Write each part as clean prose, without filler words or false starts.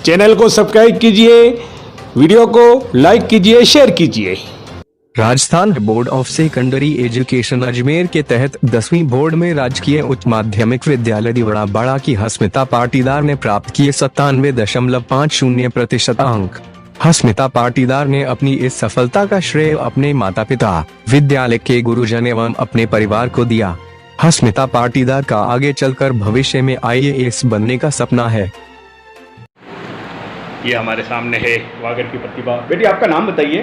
Channel को subscribe कीजिए, video को लाइक कीजिए, शेयर कीजिए। Rajasthan board of secondary education Ajmer के तहत 10वीं बोर्ड में राजकीय उच्च माध्यमिक विद्यालय दिवड़ाबाड़ा की हस्मिता पाटीदार ने प्राप्त किए 97.50% अंक। हस्मिता पाटीदार ने अपनी इस सफलता का श्रेय अपने माता पिता, विद्यालय के गुरुजन एवं अपने परिवार को दिया। हस्मिता पाटीदार का आगे चलकर भविष्य में IAS बनने का सपना है। ये हमारे सामने है वागड़ की प्रतिभा। बेटी आपका नाम बताइए।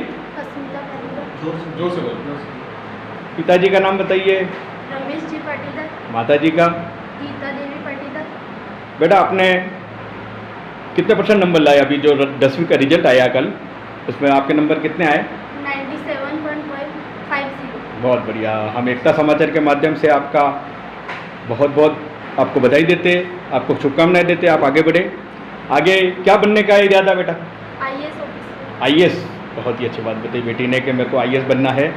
जोर से बोलो। पिताजी का नाम बताइए। रमेश जी पाटीदार। माताजी का? गीता देवी पाटीदार। बेटा आपने कितने % नंबर लाए? अभी जो 10वीं का रिजल्ट आया कल, उसमें आपके नंबर कितने आए? 97.50। बहुत बढ़िया। हम एकता समाचार के माध्यम से आपका बहुत बहुत आपको बधाई देते, आपको शुभकामनाएं देते। आप आगे बढ़े। आगे क्या बनने का इरादा बेटा? IAS officer. IAS, बहुत ही अच्छी बात बताई बेटी ने कि मेरे को IAS बनना है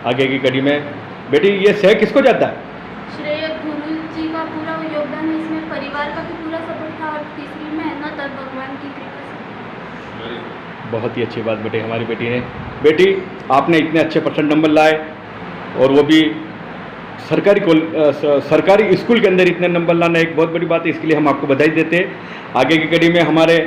आगे की कड़ी में। बेटी ये श्रेय किसको जाता है? श्रेय गुरु जी का पूरा योगदान है इसमें, परिवार का भी पूरा सपोर्ट था और तीसरी मेहनत और भगवान की कृपा से। बहुत ही अच्छी बात बेटी हमारी बेटी ने। बेटी आपने इतने अच्छे % नंबर लाए और वो भी सरकारी स्कूल के अंदर इतने नंबर लाना एक बहुत बड़ी बात है। इसके लिए हम आपको बधाई देते हैं। आगे की कड़ी में हमारे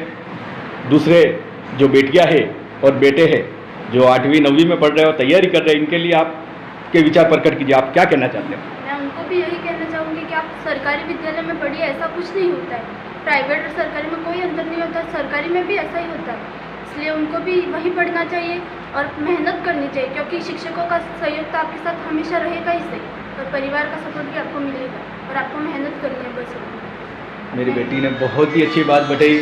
दूसरे जो बेटियां हैं और बेटे हैं जो 8वीं 9वीं में पढ़ रहे हो, तैयारी कर रहे हैं, इनके लिए आपके विचार प्रकट कीजिए। आप क्या कहना चाहते हैं? मैं उनको भी यही कहना चाहूँगी कि आप सरकारी विद्यालय में पढ़िए, ऐसा कुछ नहीं होता है। प्राइवेट और सरकारी में कोई अंतर नहीं होता, सरकारी में भी ऐसा ही होता है। इसलिए उनको भी वही पढ़ना चाहिए और मेहनत करनी चाहिए, क्योंकि शिक्षकों का सहयोग तो आपके साथ हमेशा रहेगा ही सही, और परिवार का सपोर्ट भी आपको मिलेगा और आपको मेहनत करनी है बस। मेरी बेटी ने बहुत ही अच्छी बात बताई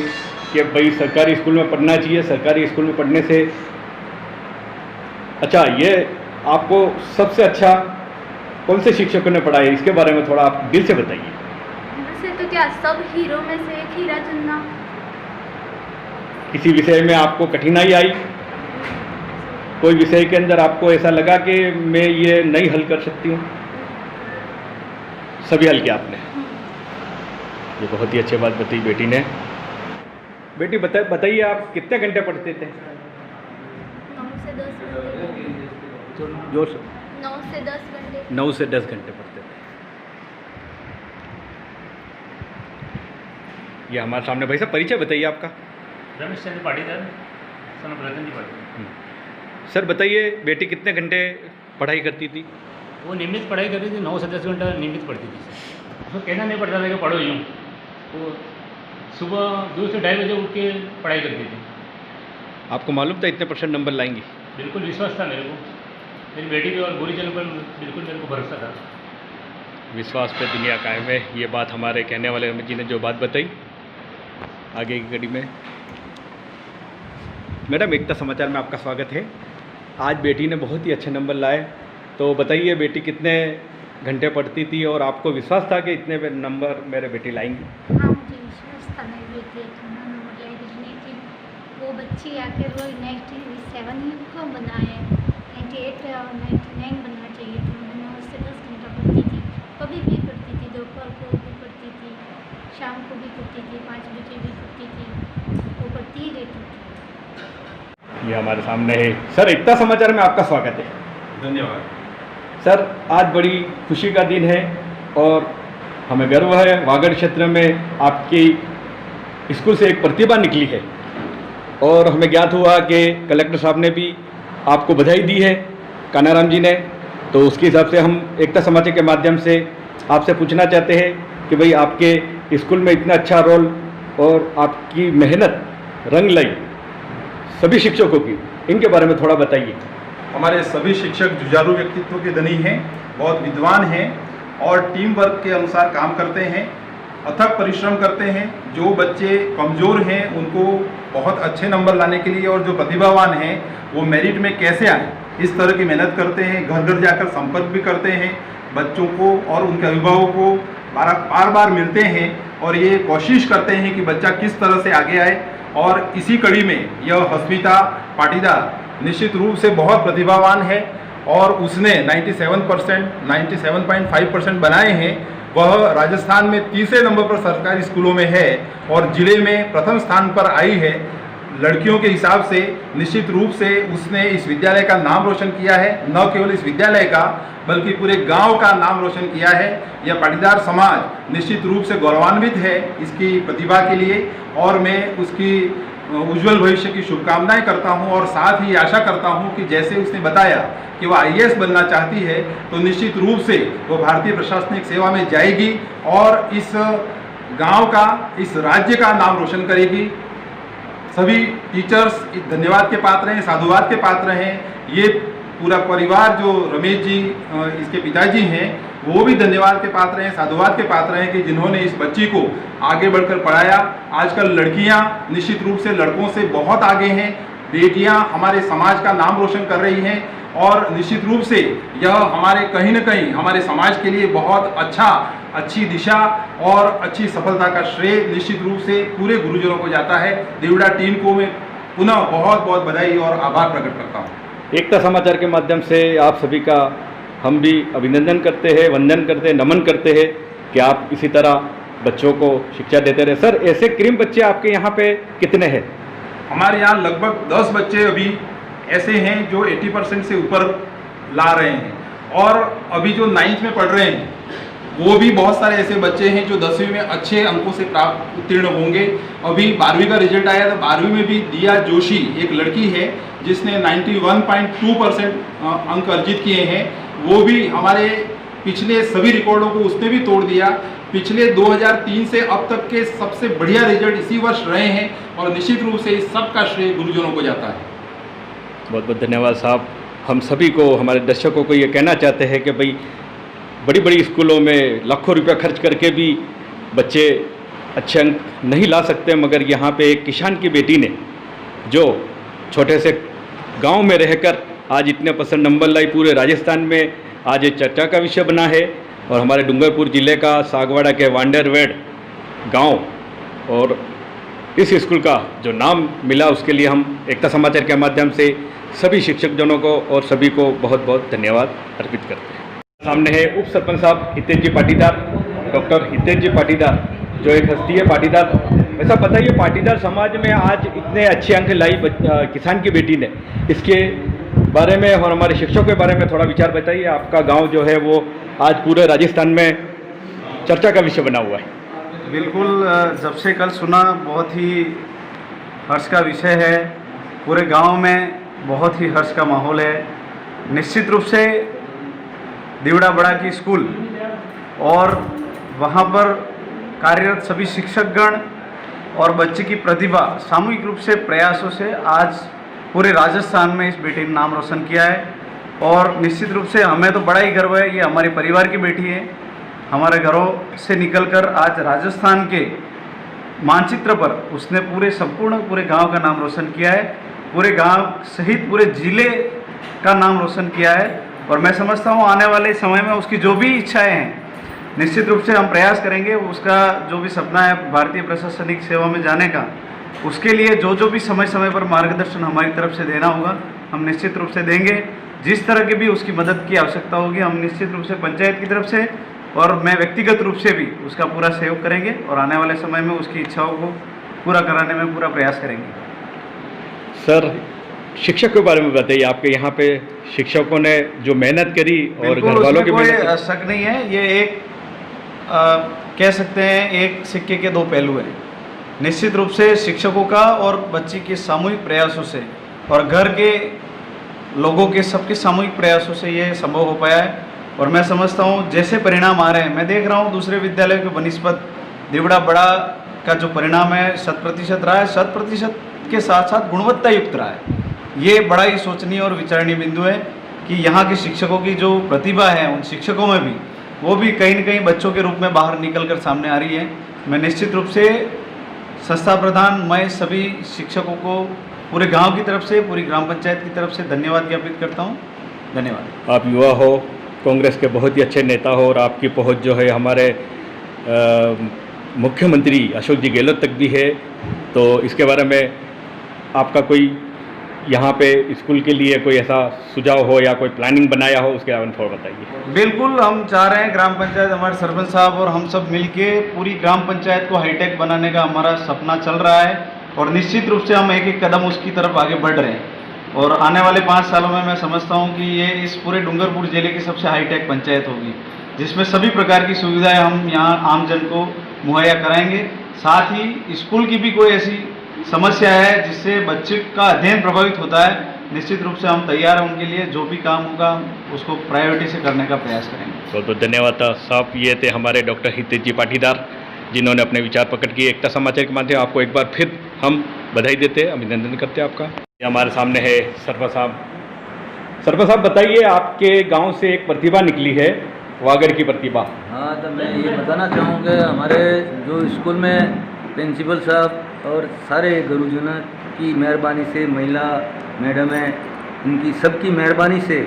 कि भाई सरकारी स्कूल में पढ़ना चाहिए। सरकारी स्कूल में पढ़ने से अच्छा, ये आपको सबसे अच्छा कौन से शिक्षकों ने पढ़ाया, इसके बारे में थोड़ा आप दिल से बताइए। वैसे तो क्या, सब हीरो में से एक हीरा चुनना। किसी विषय में आपको कठिनाई आई? कोई विषय के अंदर आपको ऐसा लगा कि मैं ये नहीं हल कर सकती हूँ? सभी हल किया आपने। ये बहुत ही अच्छी बात बताई बेटी ने। बेटी बताइए आप कितने घंटे पढ़ते थे? 9 से 10 घंटे। जोर से। 9 से 10 घंटे। 9 से 10 घंटे पढ़ते थे। ये हमारे सामने भाई साहब, परिचय बताइए आपका। Ramesh Chandra Patidar, son of Ratan ji Patidar. Sir बताइए, बेटी कितने घंटे पढ़ाई करती थी? वो नियमित पढ़ाई करती थी, 9 से 10 घंटा नियमित पढ़ती थी। उसको कहना नहीं पड़ता था कि पढ़ो यूँ। वो सुबह 2 से 2:30 बजे उठ के पढ़ाई करती थी। आपको मालूम था इतने % नंबर लाएंगी? बिल्कुल विश्वास था मेरे को, मेरी बेटी पे और गुरुजनों पर बिल्कुल मेरे को भरोसा था। विश्वास पे दुनिया कायम है। ये बात हमारे कहने वाले अमित जी ने जो बात बताई आगे की कड़ी में। मैडम, एकता समाचार में आपका स्वागत है। आज बेटी ने बहुत ही अच्छे नंबर लाए, तो बताइए बेटी कितने घंटे पढ़ती थी और आपको विश्वास था कि इतने नंबर मेरे बेटी लाएंगी? हाँ, मुझे विश्वास था मेरी बेटी इतना नंबर लाएगी, लेकिन वो बच्ची आके वो 97 ही क्यों बनाए, 98 और 99 बनना चाहिए था। मैं 9 से 10 घंटा पढ़ती थी, कभी भी पढ़ती थी, दोपहर को भी पढ़ती थी, शाम को भी पढ़ती थी, 5 बजे भी पढ़ती थी, वो पढ़ती ही रहती थी। ये हमारे सामने है। सर, एकता समाचार में आपका स्वागत है। धन्यवाद सर। आज बड़ी खुशी का दिन है और हमें गर्व है, वागड़ क्षेत्र में आपकी स्कूल से एक प्रतिभा निकली है और हमें ज्ञात हुआ कि कलेक्टर साहब ने भी आपको बधाई दी है, कानाराम जी ने। तो उसके हिसाब से हम एकता समाचार के माध्यम से आपसे पूछना चाहते हैं कि भाई आपके स्कूल में इतना अच्छा रोल और आपकी मेहनत रंग लाई सभी शिक्षकों की, इनके बारे में थोड़ा बताइए। हमारे सभी शिक्षक जुझारू व्यक्तित्व के धनी हैं, बहुत विद्वान हैं और टीम वर्क के अनुसार काम करते हैं, अथक परिश्रम करते हैं। जो बच्चे कमज़ोर हैं उनको बहुत अच्छे नंबर लाने के लिए और जो प्रतिभावान हैं वो मेरिट में कैसे आए, इस तरह की मेहनत करते हैं। घर घर जाकर संपर्क भी करते हैं, बच्चों को और उनके अभिभावकों को बार बार मिलते हैं और ये कोशिश करते हैं कि बच्चा किस तरह से आगे आए। और इसी कड़ी में यह हस्मिता पाटीदार निश्चित रूप से बहुत प्रतिभावान है और उसने 97.5% बनाए हैं, वह राजस्थान में तीसरे नंबर पर सरकारी स्कूलों में है और जिले में प्रथम स्थान पर आई है। लड़कियों के हिसाब से निश्चित रूप से उसने इस विद्यालय का नाम रोशन किया है, न केवल इस विद्यालय का बल्कि पूरे गांव का नाम रोशन किया है। यह पाटीदार समाज निश्चित रूप से गौरवान्वित है इसकी प्रतिभा के लिए और मैं उसकी उज्जवल भविष्य की शुभकामनाएं करता हूं और साथ ही आशा करता हूं कि जैसे उसने बताया कि वह IAS बनना चाहती है तो निश्चित रूप से वह भारतीय प्रशासनिक सेवा में जाएगी और इस गांव का, इस राज्य का नाम रोशन करेगी। सभी टीचर्स धन्यवाद के पात्र हैं, साधुवाद के पात्र हैं। ये पूरा परिवार जो रमेश जी इसके पिताजी हैं वो भी धन्यवाद के पात्र हैं, साधुवाद के पात्र हैं कि जिन्होंने इस बच्ची को आगे बढ़कर पढ़ाया। आजकल लड़कियां निश्चित रूप से लड़कों से बहुत आगे हैं, बेटियां हमारे समाज का नाम रोशन कर रही हैं और निश्चित रूप से यह हमारे कहीं न कहीं हमारे समाज के लिए बहुत अच्छी दिशा और अच्छी सफलता का श्रेय निश्चित रूप से पूरे गुरुजनों को जाता है। देवड़ा टीम को मैं पुनः बहुत बहुत बधाई और आभार प्रकट करता हूँ। एकता समाचार के माध्यम से आप सभी का हम भी अभिनंदन करते हैं, वंदन करते हैं, नमन करते हैं कि आप इसी तरह बच्चों को शिक्षा देते रहे। सर, ऐसे क्रीम बच्चे आपके यहाँ पे कितने हैं? हमारे यहाँ लगभग 10 बच्चे अभी ऐसे हैं जो 80% से ऊपर ला रहे हैं और अभी जो 9th में पढ़ रहे हैं वो भी बहुत सारे ऐसे बच्चे हैं जो 10वीं में अच्छे अंकों से प्राप्त उत्तीर्ण होंगे। अभी 12वीं का रिजल्ट आया तो 12वीं में भी दिया जोशी एक लड़की है जिसने 91.2% अंक अर्जित किए हैं। वो भी हमारे पिछले सभी रिकॉर्डों को उसने भी तोड़ दिया। पिछले 2003 से अब तक के सबसे बढ़िया रिजल्ट इसी वर्ष रहे हैं और निश्चित रूप से इस सब का श्रेय गुरुजनों को जाता है। बहुत बहुत धन्यवाद साहब। हम सभी को, हमारे दर्शकों को ये कहना चाहते हैं कि भाई बड़ी बड़ी स्कूलों में लाखों रुपया खर्च करके भी बच्चे अच्छे अंक नहीं ला सकते, मगर यहाँ पे एक किसान की बेटी ने जो छोटे से गांव में रहकर आज इतने % नंबर लाई, पूरे राजस्थान में आज ये चर्चा का विषय बना है। और हमारे डूंगरपुर ज़िले का सागवाड़ा के वांडरवेड गांव और इस स्कूल का जो नाम मिला उसके लिए हम एकता समाचार के माध्यम से सभी शिक्षकजनों को और सभी को बहुत बहुत धन्यवाद अर्पित करते हैं। सामने है उप सरपंच साहब हितेश जी पाटीदार, डॉक्टर हितेश जी पाटीदार, जो एक हस्ती है पाटीदार। वैसा बताइए, पाटीदार समाज में आज इतने अच्छे अंक लाई किसान की बेटी ने, इसके बारे में और हमारे शिक्षकों के बारे में थोड़ा विचार बताइए। आपका गांव जो है वो आज पूरे राजस्थान में चर्चा का विषय बना हुआ है। बिल्कुल, जब से कल सुना बहुत ही हर्ष का विषय है। पूरे गांव में बहुत ही हर्ष का माहौल है। निश्चित रूप से देवड़ा बड़ा की स्कूल और वहां पर कार्यरत सभी शिक्षकगण और बच्चे की प्रतिभा सामूहिक रूप से प्रयासों से आज पूरे राजस्थान में इस बेटी ने नाम रोशन किया है और निश्चित रूप से हमें तो बड़ा ही गर्व है। ये हमारे परिवार की बेटी है। हमारे घरों से निकलकर आज राजस्थान के मानचित्र पर उसने पूरे गांव का नाम रोशन किया है, पूरे गांव सहित पूरे जिले का नाम रोशन किया है। और मैं समझता हूँ आने वाले समय में उसकी जो भी इच्छाएं हैं निश्चित रूप से हम प्रयास करेंगे। उसका जो भी सपना है भारतीय प्रशासनिक सेवा में जाने का, उसके लिए जो भी समय समय पर मार्गदर्शन हमारी तरफ से देना होगा हम निश्चित रूप से देंगे। जिस तरह की भी उसकी मदद की आवश्यकता होगी हम निश्चित रूप से पंचायत की तरफ से और मैं व्यक्तिगत रूप से भी उसका पूरा सहयोग करेंगे और आने वाले समय में उसकी इच्छाओं को पूरा कराने में पूरा प्रयास करेंगे। सर, शिक्षक के बारे में बताइए। आपके यहाँ पे शिक्षकों ने जो मेहनत करी और घर वालों की कोई शक नहीं है। ये एक कह सकते हैं एक सिक्के के दो पहलू हैं। निश्चित रूप से शिक्षकों का और बच्ची के सामूहिक प्रयासों से और घर के लोगों के सबके सामूहिक प्रयासों से ये संभव हो पाया है। और मैं समझता हूँ जैसे परिणाम आ रहे हैं, मैं देख रहा हूँ दूसरे विद्यालयों के बनिस्बत देवड़ा बड़ा का जो परिणाम है 100% रहा है, 100% के साथ साथ गुणवत्ता युक्त रहा है। ये बड़ा ही सोचनीय और विचारणीय बिंदु है कि यहाँ के शिक्षकों की जो प्रतिभा है उन शिक्षकों में भी वो भी कहीं न कहीं बच्चों के रूप में बाहर निकल कर सामने आ रही है। मैं निश्चित रूप से संस्था प्रधान मैं सभी शिक्षकों को पूरे गांव की तरफ से, पूरी ग्राम पंचायत की तरफ से धन्यवाद ज्ञापित करता हूं। धन्यवाद। आप युवा हो, कांग्रेस के बहुत ही अच्छे नेता हो और आपकी पहुंच जो है हमारे मुख्यमंत्री अशोक जी गहलोत तक भी है, तो इसके बारे में आपका कोई यहाँ पे स्कूल के लिए कोई ऐसा सुझाव हो या कोई प्लानिंग बनाया हो, उसके बारे में थोड़ा बताइए। बिल्कुल, हम चाह रहे हैं ग्राम पंचायत, हमारे सरपंच साहब और हम सब मिलके पूरी ग्राम पंचायत को हाईटेक बनाने का हमारा सपना चल रहा है और निश्चित रूप से हम एक एक कदम उसकी तरफ आगे बढ़ रहे हैं। और आने वाले 5 सालों में मैं समझता हूँ कि ये इस पूरे डूंगरपुर जिले की सबसे हाईटेक पंचायत होगी, जिसमें सभी प्रकार की सुविधाएं हम यहाँ आमजन को मुहैया कराएंगे। साथ ही स्कूल की भी कोई ऐसी समस्या है जिससे बच्चे का अध्ययन प्रभावित होता है, निश्चित रूप से हम तैयार हैं उनके लिए, जो भी काम होगा उसको प्रायोरिटी से करने का प्रयास करेंगे। बहुत बहुत धन्यवाद साहब। ये थे हमारे डॉक्टर हितेश जी पाटीदार, जिन्होंने अपने विचार प्रकट किए। एकता समाचार के माध्यम आपको एक बार फिर हम बधाई देते हैं, अभिनंदन करते हैं आपका। ये हमारे सामने है सरपंच साहब। सरपंच साहब बताइए, आपके गांव से एक प्रतिभा निकली है, वागड़ की प्रतिभा। हाँ, तो मैं ये बताना चाहूँगा, हमारे जो स्कूल में प्रिंसिपल साहब और सारे गुरुजनों की मेहरबानी से, महिला मैडम है, इनकी सबकी मेहरबानी से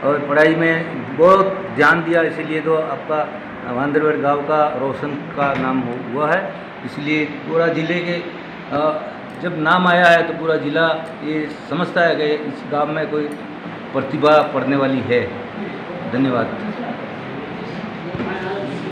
और पढ़ाई में बहुत ध्यान दिया, इसीलिए तो आपका वांदरगढ़ गांव का रोशन का नाम हुआ है। इसलिए पूरा ज़िले के जब नाम आया है तो पूरा ज़िला ये समझता है कि इस गांव में कोई प्रतिभा पढ़ने वाली है। धन्यवाद।